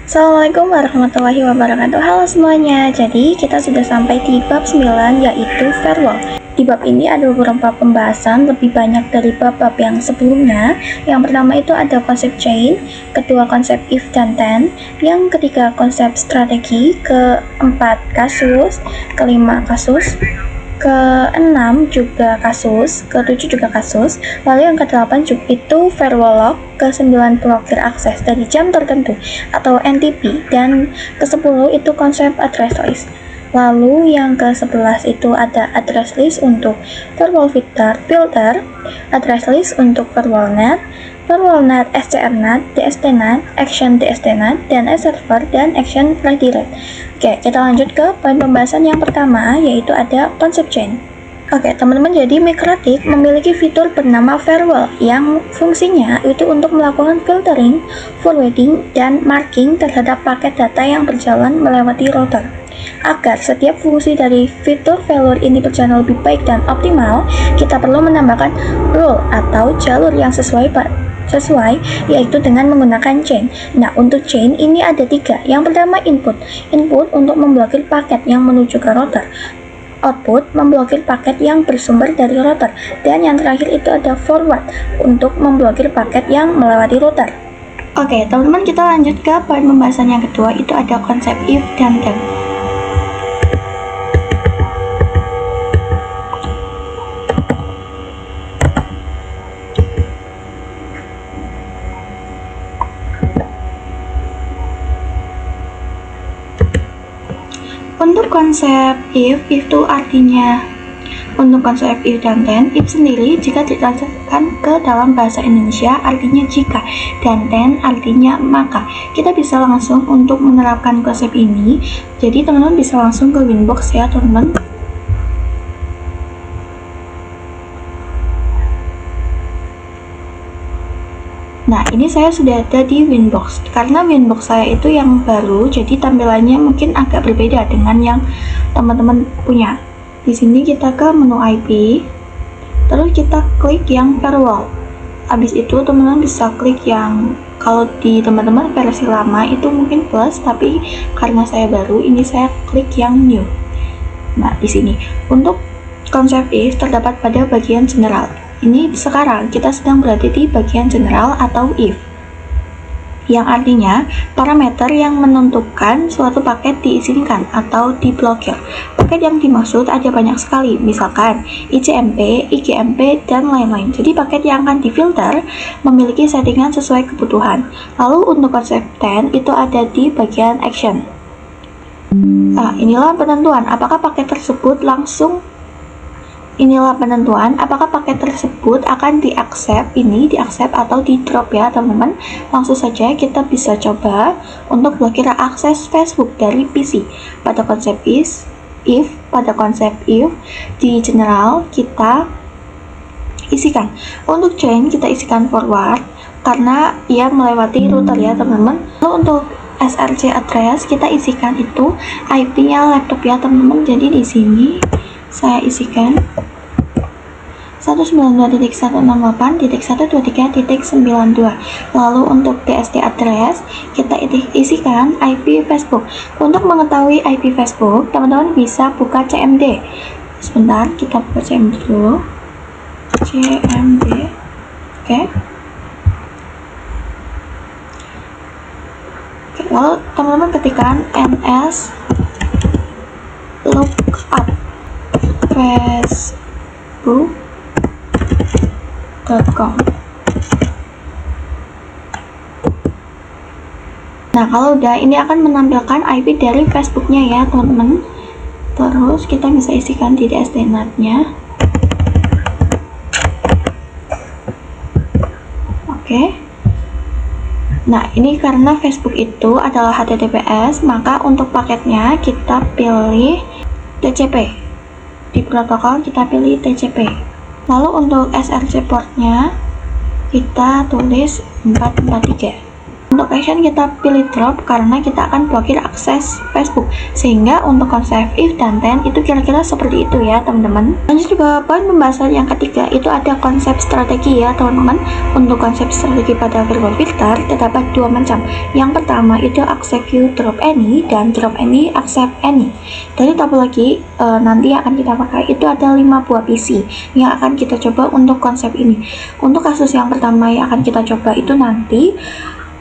Assalamualaikum warahmatullahi wabarakatuh. Halo semuanya. Jadi kita sudah sampai di bab 9, yaitu firewall. Di bab ini ada beberapa pembahasan lebih banyak dari bab-bab yang sebelumnya. Yang pertama itu ada konsep chain, kedua konsep if dan then, yang ketiga konsep strategi, keempat kasus, kelima kasus, ke-6 juga kasus, ke-7 juga kasus, lalu yang ke-8 itu firewall lock, ke-9 blokir akses dari jam tertentu atau NTP, dan ke-10 itu konsep address list. Lalu yang ke-11 itu ada address list untuk firewall filter, address list untuk firewall net, SCRNAT, DSTNAT, Action DSTNAT, DNS Server, dan Action Redirect. Oke, kita lanjut ke poin pembahasan yang pertama, yaitu ada konsep chain. Oke, teman-teman, jadi Microtik memiliki fitur bernama firewall yang fungsinya itu untuk melakukan filtering, forwarding, dan marking terhadap paket data yang berjalan melewati router. Agar setiap fungsi dari fitur failure ini berjalan lebih baik dan optimal, kita perlu menambahkan rule atau jalur yang sesuai, yaitu dengan menggunakan chain. Nah, untuk chain ini ada 3. Yang pertama input untuk memblokir paket yang menuju ke router, output memblokir paket yang bersumber dari router, dan yang terakhir itu ada forward untuk memblokir paket yang melewati router. Oke, teman-teman, kita lanjut ke poin pembahasan yang kedua, itu ada konsep if dan then. Untuk konsep if itu artinya, untuk konsep if dan then, if sendiri jika ditranslasikan ke dalam bahasa Indonesia artinya jika, dan then artinya maka. Kita bisa langsung untuk menerapkan konsep ini, jadi teman-teman bisa langsung ke Winbox ya teman-teman. Nah, ini saya sudah ada di Winbox. Karena Winbox saya itu yang baru, jadi tampilannya mungkin agak berbeda dengan yang teman-teman punya. Di sini kita ke menu IP, terus kita klik yang firewall. Habis itu teman-teman bisa klik yang, kalau di teman-teman versi lama itu mungkin plus, tapi karena saya baru, ini saya klik yang new. Nah, di sini untuk konsep if terdapat pada bagian general. Ini sekarang kita sedang berada di bagian general atau if, yang artinya parameter yang menentukan suatu paket diizinkan atau diblokir. Paket yang dimaksud ada banyak sekali, misalkan ICMP, IGMP, dan lain-lain. Jadi paket yang akan difilter memiliki settingan sesuai kebutuhan. Lalu untuk konsep then itu ada di bagian action. Nah, inilah penentuan apakah paket tersebut apakah paket tersebut akan di-accept atau di-drop ya teman-teman. Langsung saja kita bisa coba untuk blokir akses Facebook dari PC. Pada konsep if di general kita isikan. Untuk chain kita isikan forward karena ia melewati router ya teman-teman. Lalu untuk SRC address kita isikan itu IP-nya laptop ya teman-teman. Jadi di sini saya isikan 192.168.123.92. Lalu untuk DST address kita isikan IP Facebook. Untuk mengetahui IP Facebook, teman-teman bisa buka CMD. Sebentar, kita buka CMD dulu. CMD. Oke. Lalu teman-teman ketikkan ns lookup facebook.com. Nah, kalau udah, ini akan menampilkan IP dari Facebooknya ya teman-teman. Terus kita bisa isikan di DSTNAT-nya. Oke. Nah, ini karena Facebook itu adalah HTTPS, maka untuk paketnya kita pilih TCP. Di protokol kita pilih TCP. Lalu untuk SRC portnya kita tulis 443. untuk action kita pilih drop karena kita akan blokir akses Facebook. Sehingga untuk konsep if dan then itu kira-kira seperti itu ya teman-teman. Lanjut ke poin pembahasan yang ketiga, itu ada konsep strategi ya teman-teman. Untuk konsep strategi pada virtual filter terdapat dua macam. Yang pertama itu execute drop any dan drop any accept any. Dari topologi nanti yang akan kita pakai itu ada 5 buah PC yang akan kita coba untuk konsep ini. Untuk kasus yang pertama yang akan kita coba itu nanti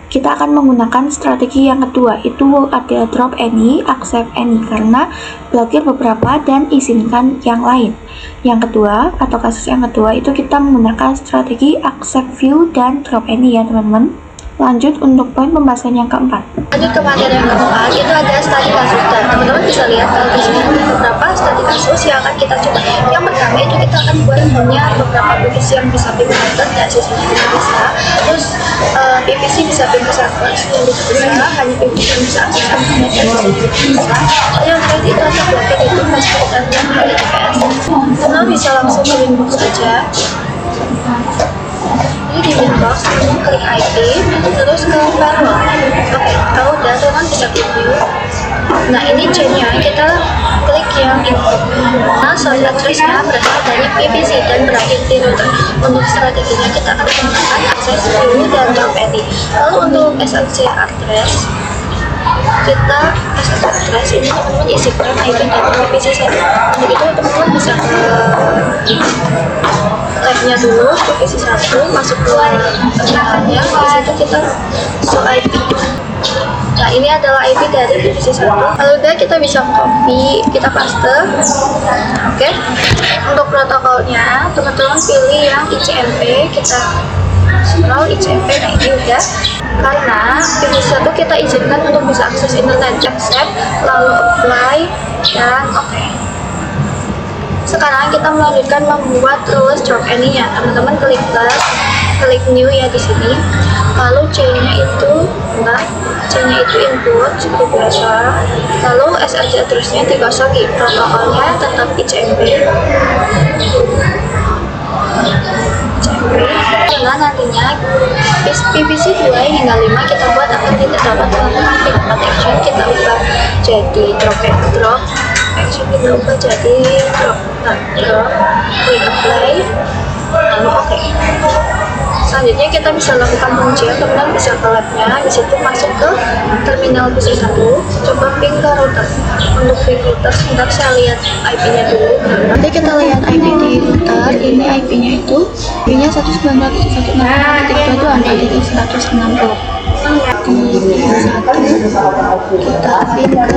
kita akan menggunakan strategi yang kedua, itu ada drop any, accept any, karena blokir beberapa dan izinkan yang lain. Yang kedua atau kasus yang kedua itu kita menggunakan strategi accept view dan drop any ya teman-teman. Lanjut untuk poin pembahasan yang keempat. Lanjut ke materi yang keempat, itu ada studi kasus dan teman-teman bisa lihat kalau di sini ada beberapa studi kasus yang akan kita coba. Yang pertama itu kita akan buat punya beberapa PVC yang bisa pindah dan sisanya tidak bisa. Terus PVC bisa pindah server yang bisa, hanya PVC yang bisa akses internet dan bisa. Yang terakhir itu ada blokir itu Facebook dan HTTPS. Teman-teman bisa langsung ke inbox saja. Ini di inbox, klik IP, terus ke firewall. Oke, kalau udah teman bisa klik view. Nah ini chainnya kita klik yang input. Nah soal addressnya berasal dari PVC dan berakhir di router. Untuk strateginya kita akan menggunakan access view dan drop any. Lalu untuk SLC address kita address ini teman-teman isikan IP dari PVC saja. Untuk itu teman-teman bisa ke lab-nya dulu, PVC 1, masuk ke perangkatnya, di situ kita show IP. Nah ini adalah IP dari PVC 1. Lalu udah kita bisa copy, kita paste. Oke. Untuk protokolnya teman-teman pilih yang ICMP, kita scroll ICMP. Nah ini udah, karena PVC 1 kita izinkan untuk bisa akses internet, accept, lalu apply dan oke. Sekarang kita melanjutkan membuat rules drop any-nya. Teman-teman klik plus, klik new ya di sini. Lalu chain-nya itu chain-nya itu input seperti biasa. Lalu SLC terusnya dikosongi. Protokolnya tetap ICMP. Karena nantinya PVC 2 hingga 5 kita buat akan tidak dapat melakukan pivot action, kita ubah jadi drop action, kita ubah jadi drop, klik apply, lalu oke. Selanjutnya kita bisa lakukan pengujian, teman-teman bisa ke lab-nya, di situ masuk ke terminal PC 1, coba ping ke router. Untuk ping router, sebentar saya lihat IP-nya dulu. Nanti kita lihat IP di router, ini IP-nya itu, IP-nya 192.168.2 di 160. Di ping 1, kita ping ke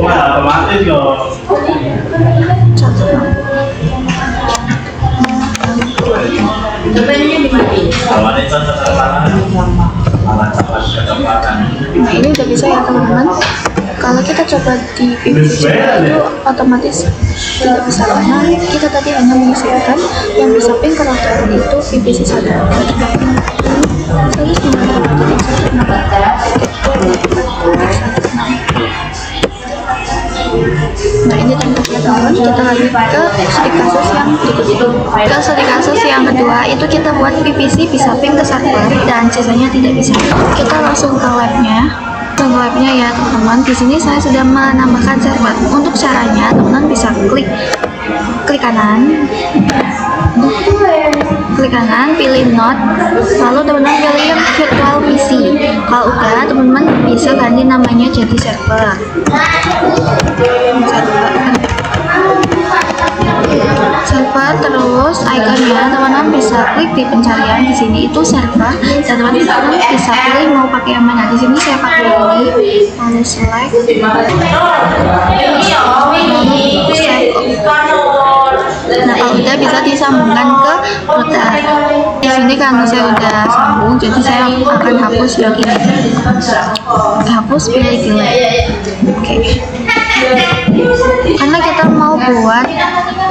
otomatis loh. Nah ini udah bisa ya teman-teman. Kalau kita coba di PVC itu otomatis tidak bisa karena kita tadi hanya mengizinkan yang bisa ping ke router itu PVC 1. Nah ini teman-teman, kita lanjut ke studi kasus yang berikutnya. Ke studi kasus yang kedua itu kita buat PVC bisa ping ke server dan sisanya tidak bisa. Kita langsung ke lab-nya. Ya teman-teman, di sini saya sudah menambahkan server. Untuk caranya teman-teman bisa klik kanan, pilih node, lalu teman-teman pilih yang virtual PC. Kalau udah, teman-teman bisa ganti namanya jadi server. Server terus ikonnya teman-teman bisa klik di pencarian, di sini itu server dan teman-teman bisa pilih mau pakai yang mana. Di sini saya pakai ini, lalu select, nah kalau udah bisa disambungkan ke router. Di sini karena saya udah sambung, jadi saya akan hapus yang ini, hapus pilih delete. Oke. Karena kita mau buat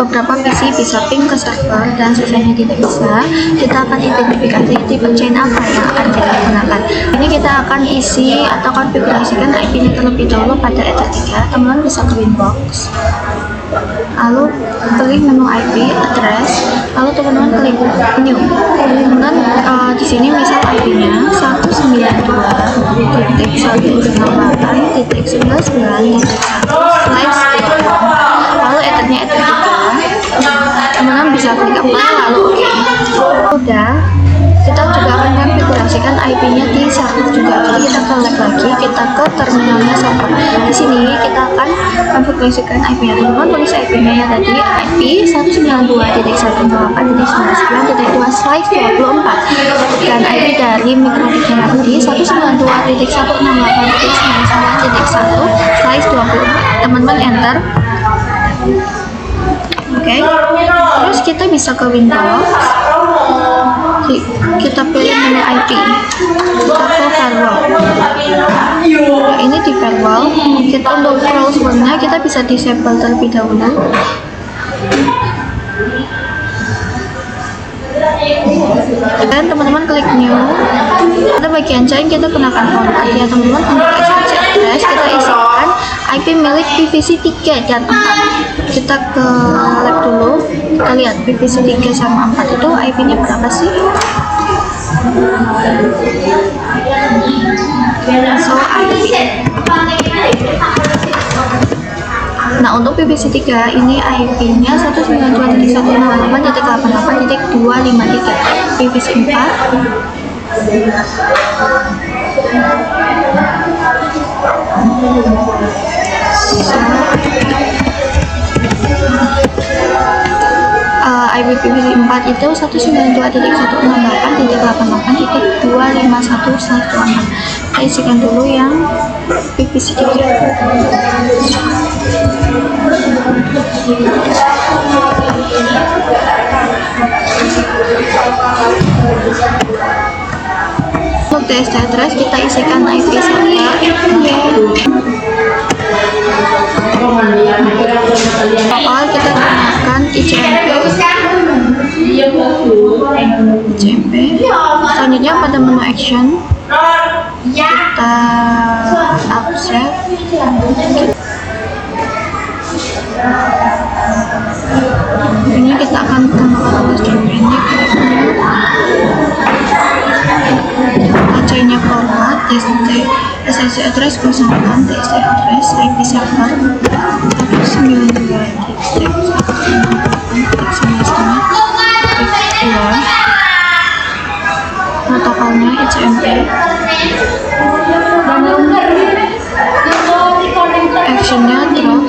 beberapa PC bisa ping ke server dan sisanya tidak bisa, kita akan identifikasi tipe chain apa yang akan kita gunakan. Ini kita akan isi atau konfigurasikan IP-nya terlebih dahulu pada Ether 3. Teman-teman bisa ke inbox. lalu pilih menu IP address, lalu teman-teman klik new. Dan di sini misal IP-nya 192.168.99.1/. Lalu ethernya ether 3. Teman-teman bisa klik apply lalu oke. Udah, kita juga akan konfigurasikan IP-nya di server juga. Jadi kita ke lab lagi, kita ke terminalnya server. Di sini kita akan konfigurasikan IP-nya. Teman-teman tulis IP-nya ya tadi, IP 192.168.99.2/24 dan IP dari mikrotiknya tadi 192.168.99.1/24. Teman-teman enter. Oke, terus kita bisa ke Windows, kita pilih menu IP, kita ke firewall. Nah, ini di firewall, kita untuk browsernya kita bisa disable terlebih dahulu. Dan teman-teman klik new. Pada bagian join kita gunakan format ya teman-teman. Untuk SSH address kita isikan IP milik PVC 3 dan 4. Kita ke lab dulu, kita lihat PVC 3 sama 4 itu IP-nya berapa sih? So IP. Nah, untuk PVC 3 ini IP-nya 192.168.253. PVC 4 IP PVC 4 itu 192.168.25116. Kita isikan dulu yang PVC 3. Untuk TST address kita isikan IP server. Awal kita gunakan ICMP. Selanjutnya pada menu action kita accept. Ini kita akan menggunakan ini. Acanya format SSH address kosongkan TST address IP server 192.168.99.2. Protokolnya ICMP. Actionnya drop.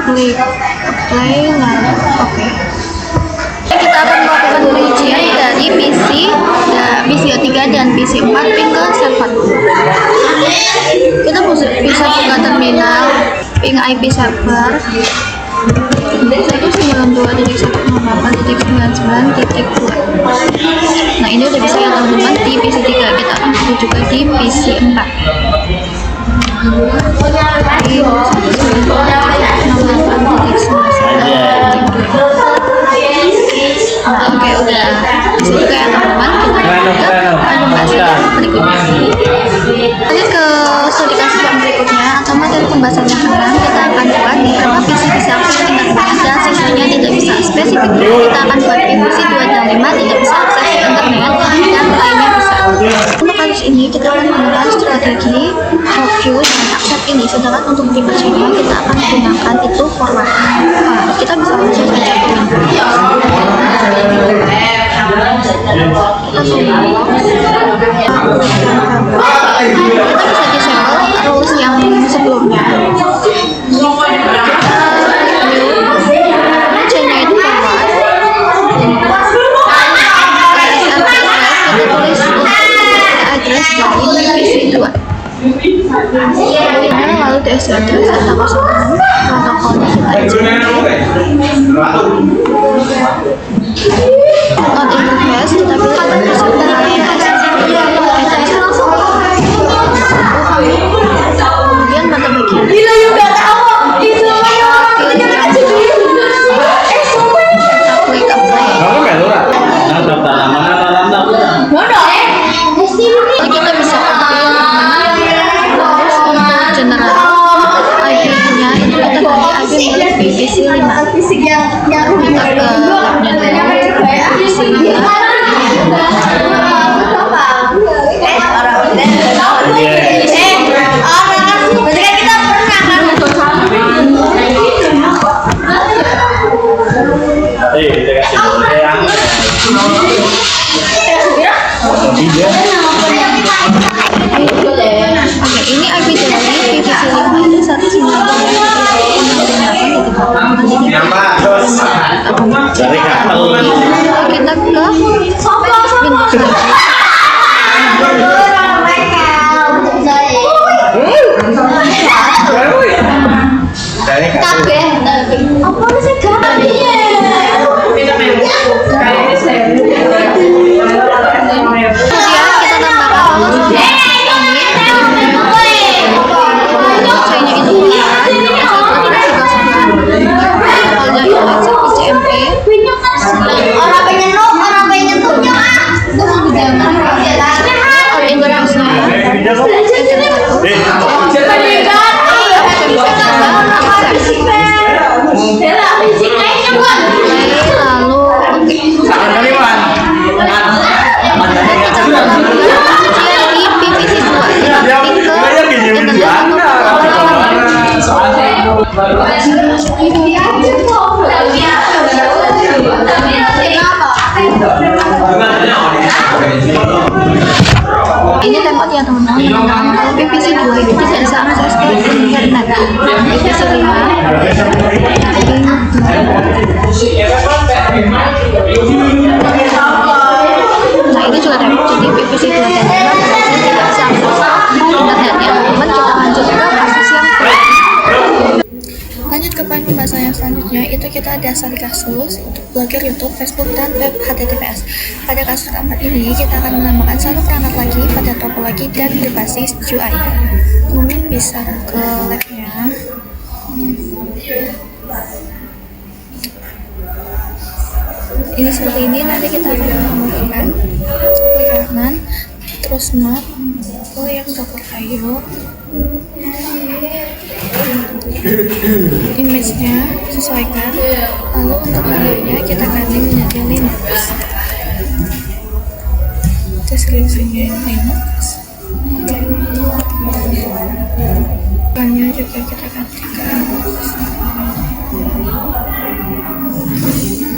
Klik apply lalu oke. Kita akan melakukan perincian dari PC 3 dan PC 4 ping ke server. Kita bisa buka terminal ping IP server 192.168.99.2. Nah, ini udah bisa ya teman-teman di PC 3. Kita akan buka juga di PC 4. Oke, udah bisa juga ya teman-teman. Kita pembahasan berikutnya. Lanjut ke studi kasus yang berikutnya atau materi pembahasan yang sekarang kita akan buat beberapa PC-PC akses internet dan sisanya tidak bisa spesifik. Kita akan buat PVC 2 dan 5 tidak bisa akses internet dan lainnya bisa. Untuk kasus ini kita akan menggunakan strategi review dan accept ini, sedangkan untuk tipe-nya kita akan menggunakan itu format. Kita bisa langsung saja ke Windows. Kita bisa disable rules yang sebelumnya. Actionnya itu format. Kita tulis address dari PVC 2. Lalu TST address kita kosongkan, protokolnya kita not interface kita pilih interface kemudian pada bagian kita klik apply. Kita bisa pilih Oke, ini IP dari PVC 5 itu 198.8. Dari kapal. Kita ke Windows. Dari kapal. Kemudian kita tambahkan saya itu CMP ini tembok ya teman-teman. Kalau PVC 2 itu tidak bisa akses ke internet. PVC 5 nah ini juga tembok, jadi PVC 2 tembok tidak bisa akses internet ya teman-teman. Kita lanjut ke kasus yang lanjut ke poin pembahasan yang selanjutnya, itu kita ada studi kasus untuk blogger YouTube, Facebook, dan web HTTPS. Pada kasus keempat ini, kita akan menambahkan satu perangkat lagi pada topologi dan berbasis GUI. Kemudian bisa ke labnya. Ini seperti ini, nanti kita akan menambahkan klik kanan, terus not, yang .io, image-nya sesuaikan, lalu untuk menunya kita ganti menjadi Linux, deskripsinya Linux, bannya juga kita ganti ke Linux.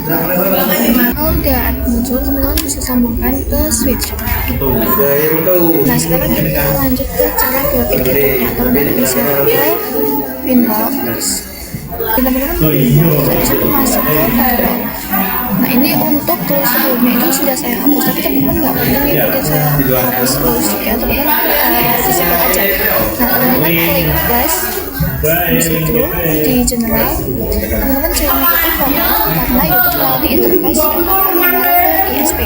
Kalau udah muncul, teman-teman bisa sambungkan ke switch. Nah sekarang kita lanjut ke cara blokir YouTube-nya. Teman-teman bisa ke Windows, teman-teman bisa masuk ke File. Nah ini untuk tools sebelumnya itu sudah saya hapus, tapi teman-teman nggak perlu ikutin saya hapus tools ya, teman-teman disebut aja. Nah teman-teman klik plus di situ di general, teman-teman cari itu format karena YouTube melalui interface ISP.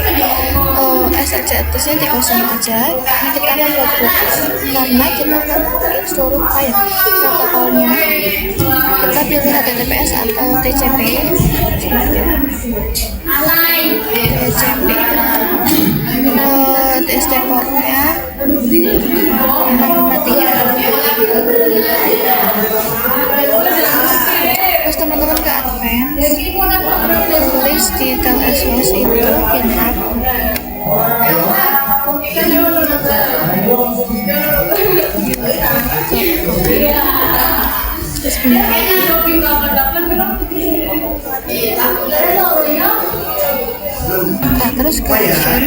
SRC-nya dikosongin aja. Ini kita akan buat focus karena kita akan masukin seluruh file. Protokolnya kita pilih HTTPS atau TCP. SD portnya 653. Terus teman-teman ke advance, tulis di TLS itu pintar. Terus nah, terus collection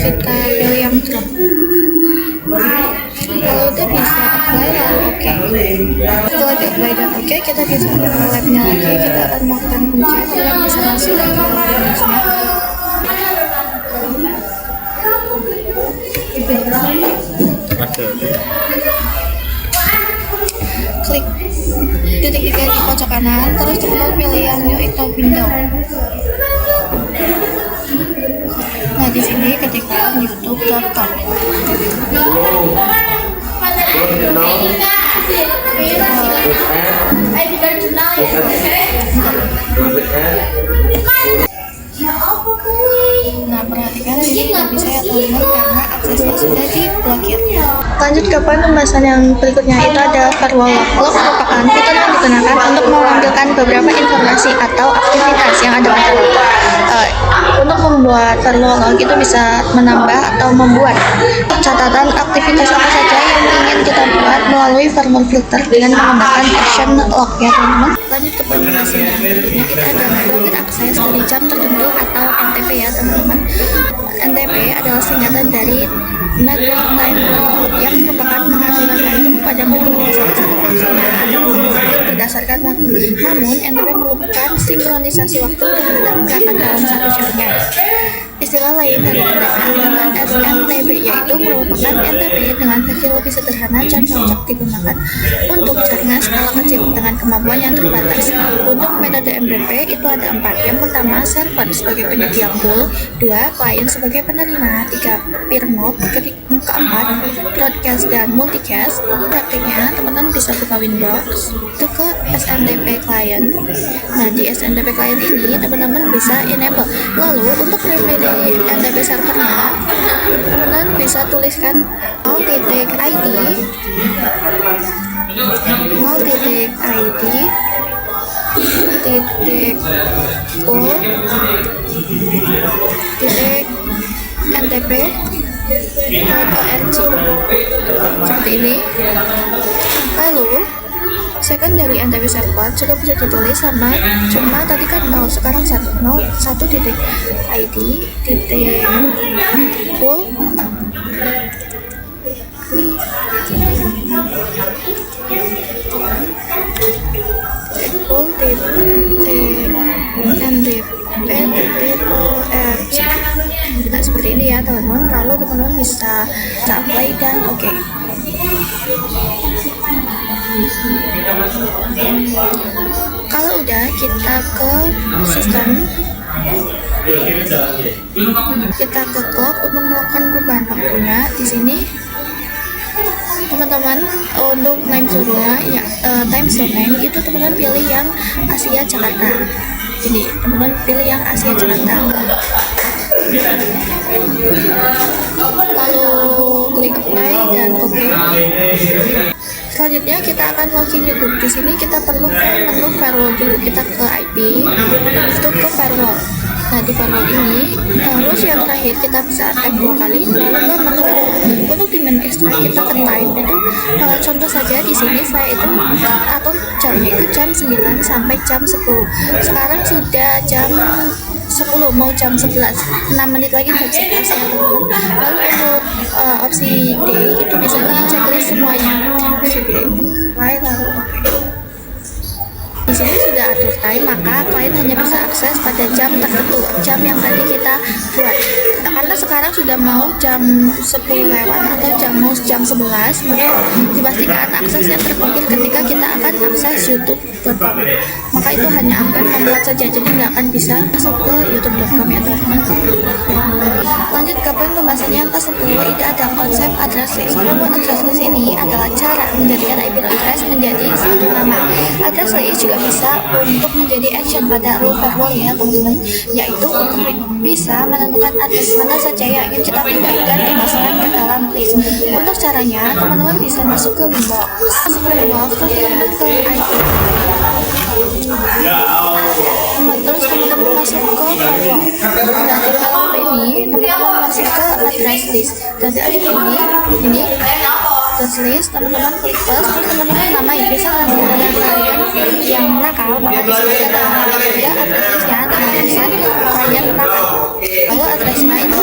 kita pilih yang drop. Kalau udah bisa apply lalu oke. Setelah di apply dan oke, kita bisa ke labnya lagi. Kita akan melakukan pencet dan bisa masuk ke Windows-nya. Klik titik 3 di pojok kanan, terus teman-teman pilih yang new atau window. Nah di sini ketika youtube.com. Nah perhatikan ini tidak bisa ya teman-teman karena aksesnya sudah diblokir. Lanjut ke poin pembahasan yang berikutnya, itu ada firewall log. Merupakan fitur yang digunakan untuk menampilkan beberapa informasi atau aktivitas yang ada pada log. Untuk membuat firewall log itu bisa menambah atau membuat catatan aktivitas apa saja yang ingin kita buat melalui firewall filter dengan menggunakan action log ya teman-teman. Lanjut ke poin pembahasan yang berikutnya, kita ada blokir akses dari jam tertentu atau NTP ya teman-teman. SNTP adalah singkatan dari Network Time Protocol yang merupakan pengaturan waktu pada mobil. Salah satu fungsinya adalah mengatur berdasarkan waktu. Namun, NTP merupakan sinkronisasi waktu terhadap perangkat dalam satu jaringan. Istilah lain dari NTP adalah SNTP, yaitu merupakan NTP dengan versi lebih sederhana dan cocok digunakan untuk jaringan skala kecil dengan kemampuan yang terbatas. Untuk metode MBP itu ada 4. Yang pertama, server sebagai penyedia pool, 2. Klien sebagai penerima, 3. Peer mode, keempat, broadcast dan multicast. Praktiknya, teman-teman bisa buka Windows, itu ke SNTP client. Nah, di SNTP client ini, teman-teman bisa enable. Lalu, untuk memilih NTP servernya, teman-teman bisa tuliskan .id .ntp.org seperti ini. Lalu secondary NTP server juga bisa ditulis sama, cuma tadi kan 0, sekarang 1.id.pool NTP.org. Nah, seperti ini ya teman-teman. Lalu teman-teman bisa apply dan oke. Kalau udah, kita ke sistem, kita ke clock untuk melakukan perubahan waktunya. Di sini teman-teman untuk time zone-nya ya, time zone name itu teman-teman pilih yang Asia Jakarta. Jadi teman-teman pilih yang Asia Jakarta. Lalu klik apply dan oke. Selanjutnya kita akan login YouTube. Di sini kita perlu ke menu firewall dulu. Kita ke IP, itu ke firewall. Nah, di firewall ini terus yang terakhir kita bisa tap 2 kali, lalu ke menu untuk di menu extra kita ke time itu contoh saja di sini saya itu atur jamnya itu jam 9 sampai jam 10. Sekarang sudah jam 10 mau jam 11, 6 menit lagi jam 11 ya teman-teman. Lalu untuk opsi D itu bisa di checklist semuanya. Lalu di sini sudah atur time, maka klien hanya bisa akses pada jam tertentu, jam yang tadi kita buat. Karena sekarang sudah mau jam 10 lewat atau jam 11, maka dipastikan aksesnya terpilih ketika kita akan akses youtube.com. Maka itu hanya akan membuat saja, jadi nggak akan bisa masuk ke youtube.com ya teman-teman. Lanjut ke poin pembahasan yang ke-10, ini ada konsep address list. Membuat address list ini adalah cara menjadikan IP address menjadi satu nama. Address list juga bisa untuk menjadi action pada rule firewall ya teman-teman, yaitu untuk bisa menentukan address mana saja yang ingin kita pindah dan dimasukkan ke dalam list. Untuk caranya, teman-teman bisa masuk ke Winbox, terus teman ke IP. Terus teman-teman masuk ke firewall. Nah, di firewall ini teman-teman masuk ke address list. Dan di address ini address list, teman-teman klik plus, terus teman-teman namai. Bisa kalian yang nakal, maka di sini ada address listnya, teman-teman kalian nakal. Lalu addressnya itu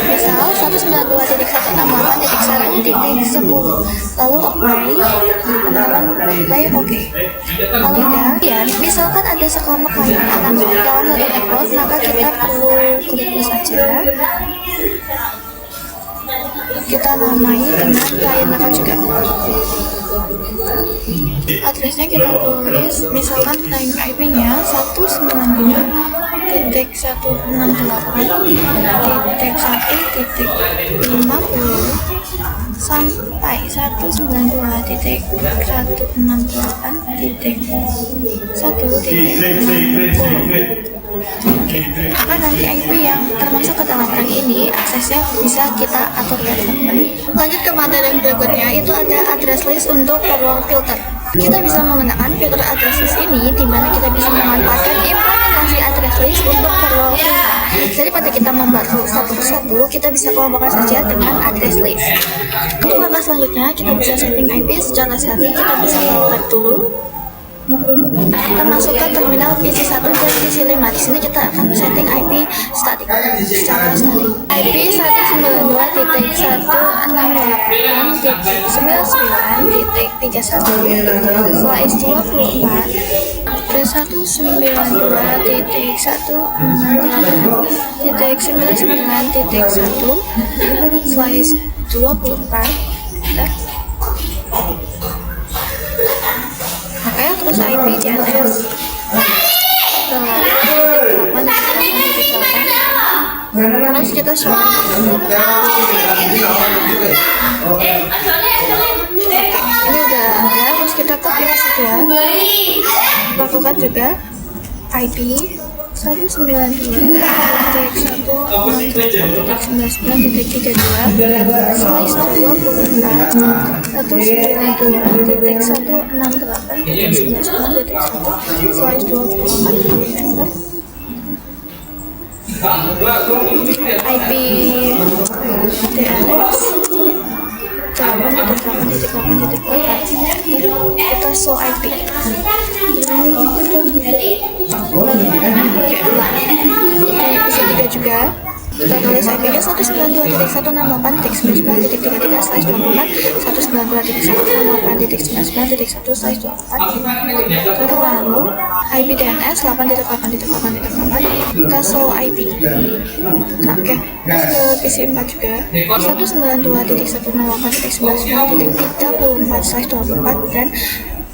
misal 192.168.1.10. Lalu apply, teman-teman apply oke. Kalau udah ya, misalkan ada sekelompok klien dalam satu network, maka kita perlu klik plus aja. Kita namai dengan klien nakal juga. Addressnya kita tulis, misalkan time IP-nya 192.168.1.50 sampai 192.168.1.60. Maka nanti IP yang termasuk ke dalam rang ini aksesnya bisa kita atur ya teman-teman. Lanjut ke materi yang berikutnya, itu ada address list untuk firewall filter. Kita bisa menggunakan fitur address list ini di mana kita bisa memanfaatkan implementasi address list untuk firewall filter. Daripada kita membuat satu persatu, kita bisa kelompokkan saja dengan address list. Untuk langkah selanjutnya, kita bisa setting IP secara static. Kita bisa ke web dulu. Kita masuk ke terminal PC1 dan PC5. Di sini kita akan setting IP static secara static. IP slice 24 ke 192.168.99.1 slice 24. Oke, terus IP DNS terus kita show ini udah ada, terus kita copy saja, lakukan juga IP 192.168.99.32 slice 24 192.168.99.1 slice 24 IP DNS 8.8.8.8 kita show IP. Bisa 3 juga. Kita tulis IP-nya 192.168.99.33 slice 24 192.168.99.1 slice 24. Lalu IP DNS 8.8.8.8 kita show IP. Oke, terus ke PC 4 juga 192.168.99.34 slice 24 dan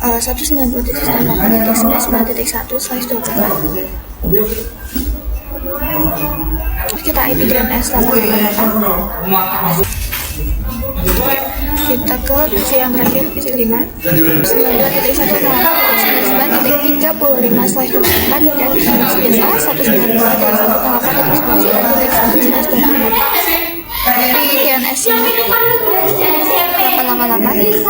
192.168.99.1 slice 24. Kita IP DNS 888. Kita ke PC yang terakhir, PC 5 92.168.99.35 slice 24 dan biasa 192.168.99.1 IP DNS nya 888.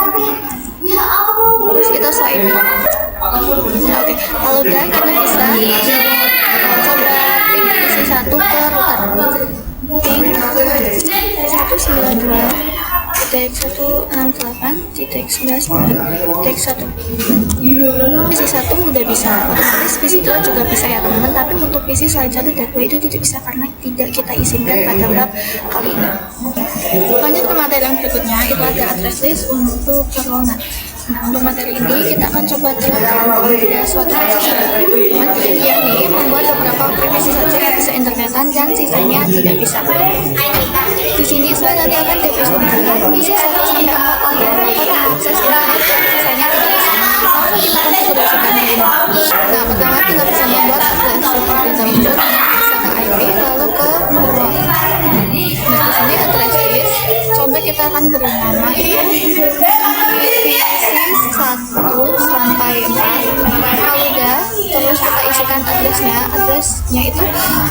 Terus kita swipe. Nah, oke, kalau udah kita bisa coba ping PC 1 ke router. Ping 192.168.99.1 PC 1 udah bisa, otomatis PC 2 juga bisa ya teman-teman, tapi untuk PC selain 1 dan 2 itu tidak bisa karena tidak kita izinkan pada lab kali ini. Lanjut ke materi yang berikutnya, itu ada address list untuk Verwalnet. Nah, untuk materi ini kita akan coba terapkan pada suatu teman-teman, yakni membuat beberapa PVC saja yang bisa internetan dan sisanya tidak bisa. Di sini saya nanti akan definisikan PC 1 sampai 4 layar dapat mengakses internet, sisanya tidak bisa. Lalu kita akan solusikan ini. Nah, pertama kita bisa membuat address seperti download, bisa ke IP, lalu ke Verwal. Nah, di sini address list, coba kita akan beri nama itu PC 1 sampai 4. Kalau udah, terus kita isikan addressnya itu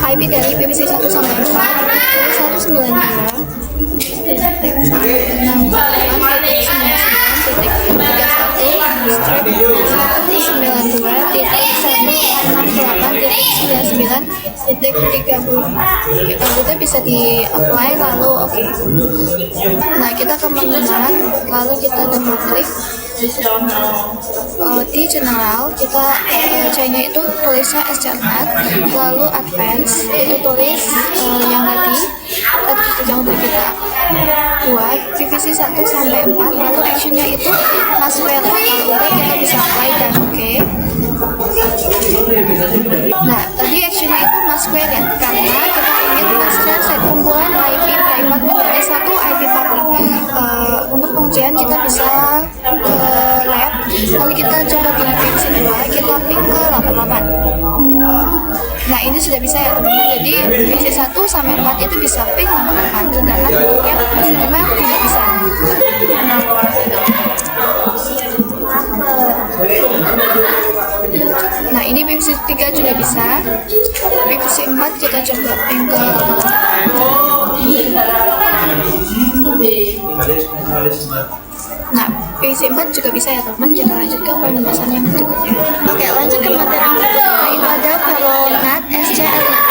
IP dari PVC 1 sampai 4 itu 192.168.99.30. Kalau udah bisa di apply lalu oke. Nah, kita ke menu lalu kita double klik di general, kita C-nya itu tulisnya SCRNet, lalu advance itu tulis yang tadi yang udah kita buat PVC 1 sampai 4, lalu actionnya itu maskware. Kalau udah kita bisa apply dan oke. Nah, tadi actionnya itu maskware ya, karena kita ingin men-share set kumpulan IP private menjadi satu IP public. Untuk pengujian kita bisa ke lab, lalu kita coba di PC 2, kita ping ke 88. Nah, ini sudah bisa ya teman-teman, jadi PC 1 sampai 4 itu bisa ping 88, sedangkan untuk yang PC 5 tidak bisa. Nah, ini PVC 3 juga bisa. PVC 4 kita coba ping ke 88. Nah, PVC 4 juga bisa ya teman. Kita lanjut ke pembahasan yang berikutnya. Oke, lanjut ke materi yang berikutnya. Itu ada Verwalnet SCRNet.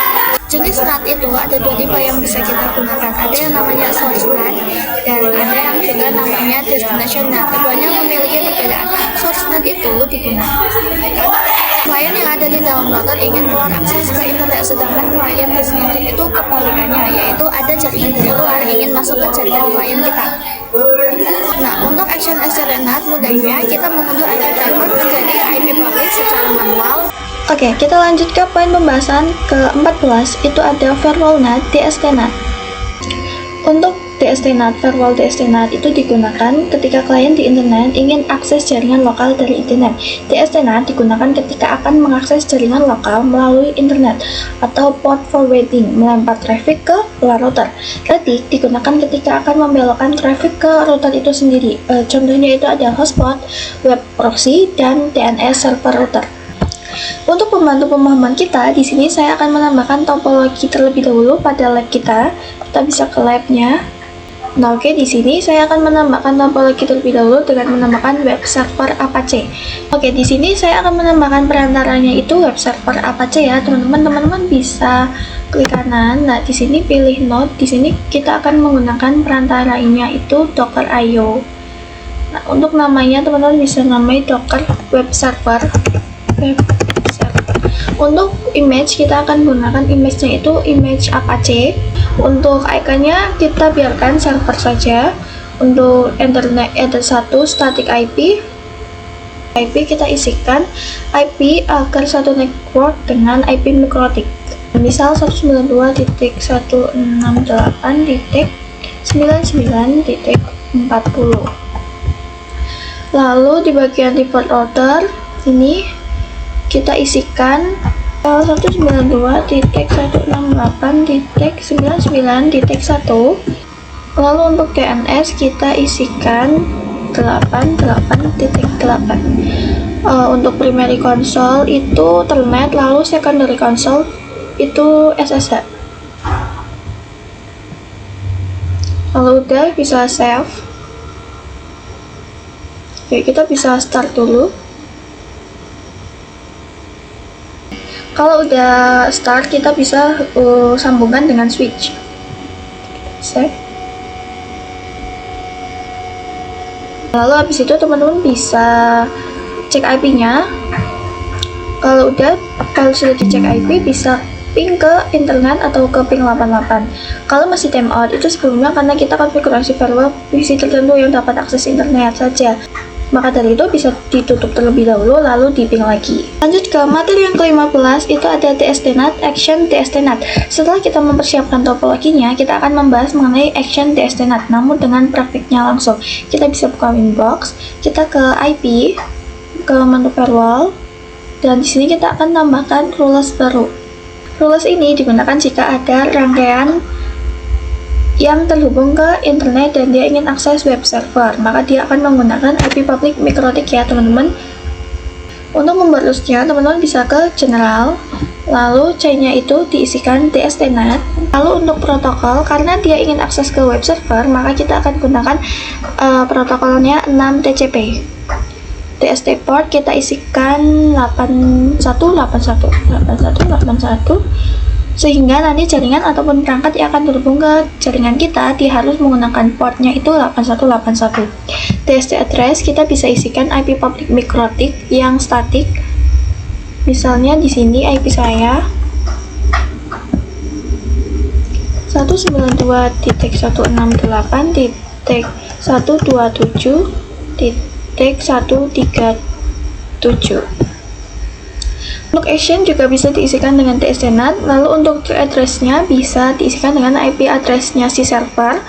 Jenis NAT itu ada dua tipe yang bisa kita gunakan. Ada yang namanya source NAT dan ada yang juga namanya destination NAT. Keduanya memiliki perbedaan. Source NAT itu digunakan klien yang ada di dalam router ingin keluar akses ke internet, sedangkan klien destination itu kebalikannya, yaitu ada jaringan dari luar ingin masuk ke jaringan klien kita. Nah, untuk Action Ethernet mudahnya kita mengunduh IP private menjadi IP public secara manual. Oke, kita lanjut ke poin pembahasan ke-14, itu ada firewall NAT, DST-NAT. Untuk DST-NAT, firewall DST-NAT itu digunakan ketika klien di internet ingin akses jaringan lokal dari internet. DST-NAT digunakan ketika akan mengakses jaringan lokal melalui internet atau port forwarding, melempar traffic ke router. Redict digunakan ketika akan membelokkan traffic ke router itu sendiri. Contohnya itu ada hotspot, web proxy, dan DNS server router. Untuk membantu pemahaman kita, di sini saya akan menambahkan topologi terlebih dahulu pada lab kita. Kita bisa ke labnya. Nah, oke, di sini saya akan menambahkan topologi terlebih dahulu dengan menambahkan web server Apache. Oke, di sini saya akan menambahkan perantaranya itu web server Apache ya, teman-teman. Teman-teman bisa klik kanan. Nah, di sini pilih node. Di sini kita akan menggunakan perantaranya itu Docker.io. Nah, untuk namanya teman-teman bisa namai Docker web server. Untuk image kita akan gunakan image-nya itu image Apache. Untuk iconnya kita biarkan server saja. Untuk internet ada 1 static IP kita isikan IP agar satu network dengan IP mikrotik. Misal 192.168.99.40. Lalu di bagian default router ini kita isikan 192.168.99.1. Lalu untuk DNS kita isikan 88.8. Untuk primary console itu telnet, lalu secondary console itu SSH. Lalu udah bisa save. Oke, kita bisa start dulu. Kalau udah start, kita bisa sambungkan dengan switch. Save. Lalu habis itu teman-teman bisa cek IP-nya. Kalau sudah dicek IP, bisa ping ke internet atau ke ping 88. Kalau masih timeout, itu sebelumnya karena kita konfigurasi firewall PC tertentu yang dapat akses internet saja. Maka dari itu bisa ditutup terlebih dahulu lalu di-ping lagi. Lanjut ke materi yang ke-15, itu ada DST-NAT, Action DST-NAT. Setelah kita mempersiapkan topologinya, kita akan membahas mengenai Action DST-NAT, namun dengan praktiknya langsung. Kita bisa buka Winbox, kita ke IP, ke menu firewall, dan di sini kita akan tambahkan rules baru. Rules ini digunakan jika ada rangkaian yang terhubung ke internet dan dia ingin akses web server, maka dia akan menggunakan IP public mikrotik ya teman-teman. Untuk membuat rules-nya, teman-teman bisa ke general, lalu C-nya itu diisikan DST-NAT. Lalu untuk protokol, karena dia ingin akses ke web server, maka kita akan gunakan protokolnya 6TCP. DST port kita isikan 8181, sehingga nanti jaringan ataupun perangkat yang akan terhubung ke jaringan kita dia harus menggunakan portnya itu 8181. DST address kita bisa isikan IP public mikrotik yang statik. Misalnya di sini IP saya 192.168.127.137. Untuk Action juga bisa diisikan dengan DST-NAT. Lalu untuk address-nya bisa diisikan dengan IP address-nya si server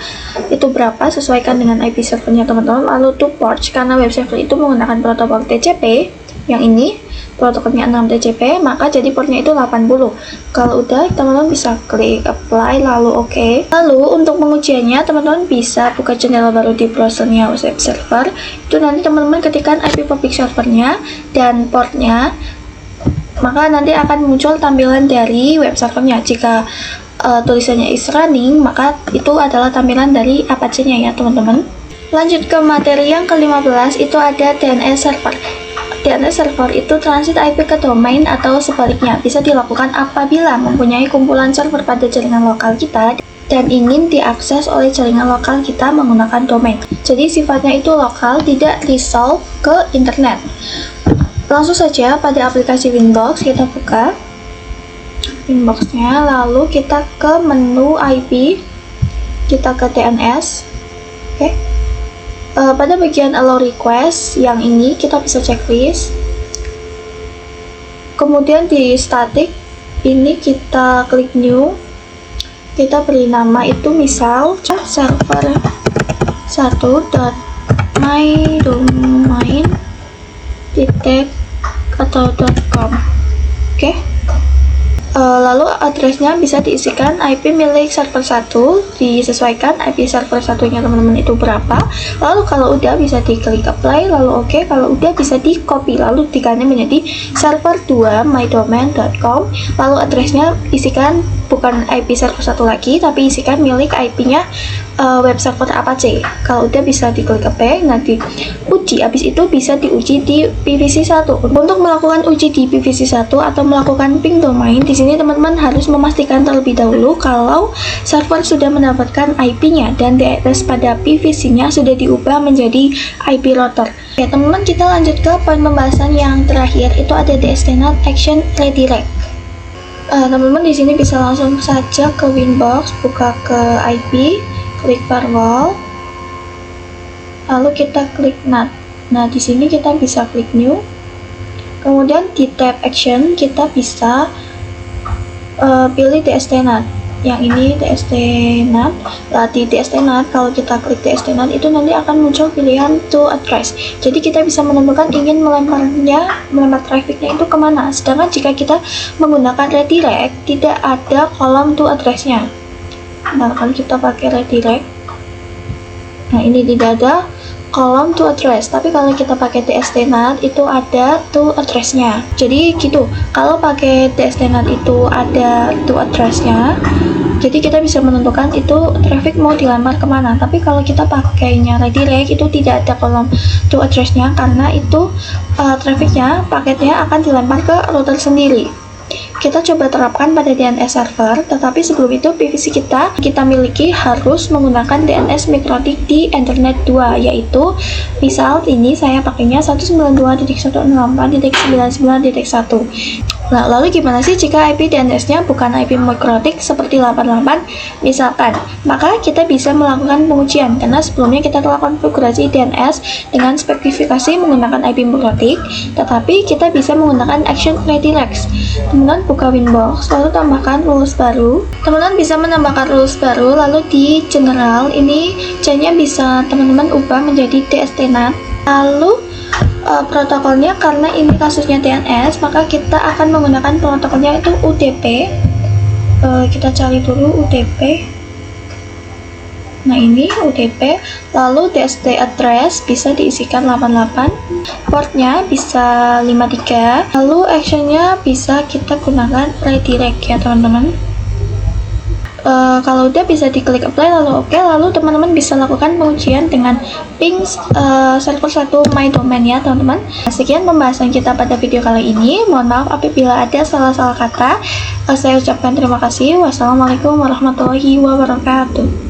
itu berapa, sesuaikan dengan IP servernya teman-teman. Lalu to port, karena web server itu menggunakan protokol TCP, yang ini protokolnya 6TCP, maka jadi portnya itu 80. Kalau udah, teman-teman bisa klik apply lalu OK. Lalu untuk pengujiannya, teman-teman bisa buka jendela baru di browsernya web server. Itu nanti teman-teman ketikkan IP public servernya dan portnya, maka nanti akan muncul tampilan dari web servernya. Jika tulisannya is running, maka itu adalah tampilan dari Apache-nya ya teman-teman. Lanjut ke materi yang ke-15, itu ada DNS server. DNS server itu transit IP ke domain atau sebaliknya. Bisa dilakukan apabila mempunyai kumpulan server pada jaringan lokal kita dan ingin diakses oleh jaringan lokal kita menggunakan domain. Jadi sifatnya itu lokal, tidak resolve ke internet. Langsung saja pada aplikasi Winbox, kita buka Winbox-nya, lalu kita ke menu IP, kita ke DNS. Oke. Pada bagian allow request yang ini kita bisa checklist. Kemudian di static ini kita klik new, kita beri nama itu misal server 1.mydomain atau .com. Oke. Lalu addressnya bisa diisikan IP milik server 1, disesuaikan IP server satunya teman-teman itu berapa. Lalu kalau udah bisa diklik apply, lalu oke. Kalau udah bisa di copy, lalu diganti menjadi server 2 mydomain.com. Lalu addressnya isikan bukan IP server 1 lagi, tapi isikan milik IP-nya web server Apache. Kalau udah bisa diklik apply, nanti uji. Habis itu bisa diuji di PVC 1. Untuk melakukan uji di PVC 1 atau melakukan ping domain, di sini teman-teman harus memastikan terlebih dahulu kalau server sudah mendapatkan IP-nya dan DNS pada PVC-nya sudah diubah menjadi IP router. Ya teman-teman, kita lanjut ke poin pembahasan yang terakhir, itu ada DSTNet Action Redirect. Teman-teman di sini bisa langsung saja ke Winbox, buka ke IP, klik firewall, lalu kita klik NAT. Nah di sini kita bisa klik new. Kemudian di tab action kita bisa pilih DSTNet. Yang ini DSTNet. Nah di DSTNet kalau kita klik DSTNet itu nanti akan muncul pilihan to address. Jadi kita bisa menentukan ingin melempar trafficnya itu kemana. Sedangkan jika kita menggunakan redirect tidak ada kolom to addressnya. Nah kalau kita pakai redirect, nah ini tidak ada kolom to address, tapi kalau kita pakai DSTNet itu ada to addressnya. Jadi gitu, kalau pakai DSTNet itu ada to addressnya, jadi kita bisa menentukan itu traffic mau dilempar kemana. Tapi kalau kita pakainya redirect itu tidak ada kolom to addressnya, karena itu trafficnya, paketnya akan dilempar ke router sendiri. Kita coba terapkan pada DNS server, tetapi sebelum itu PVC kita miliki harus menggunakan DNS mikrotik di Ethernet 2, yaitu misal ini saya pakainya 192.168.99.1. Nah, lalu gimana sih jika IP DNS-nya bukan IP mikrotik seperti 88 misalkan? Maka kita bisa melakukan pengujian, karena sebelumnya kita telah konfigurasi DNS dengan spesifikasi menggunakan IP mikrotik, tetapi kita bisa menggunakan Action Redirect. Teman-teman buka Winbox, lalu tambahkan rules baru. Teman-teman bisa menambahkan rules baru, lalu di general ini C-nya bisa teman-teman ubah menjadi DSTNet. Lalu protokolnya, karena ini kasusnya DNS, maka kita akan menggunakan protokolnya itu UDP. Kita cari dulu UDP. Nah ini UDP, lalu DST address bisa diisikan 88, portnya bisa 53, lalu actionnya bisa kita gunakan redirect ya teman-teman. Kalau udah bisa diklik apply, lalu oke, lalu teman-teman bisa lakukan pengujian dengan ping server 1 mydomain ya teman-teman. Sekian pembahasan kita pada video kali ini. Mohon maaf apabila ada salah-salah kata. Saya ucapkan terima kasih. Wassalamualaikum warahmatullahi wabarakatuh.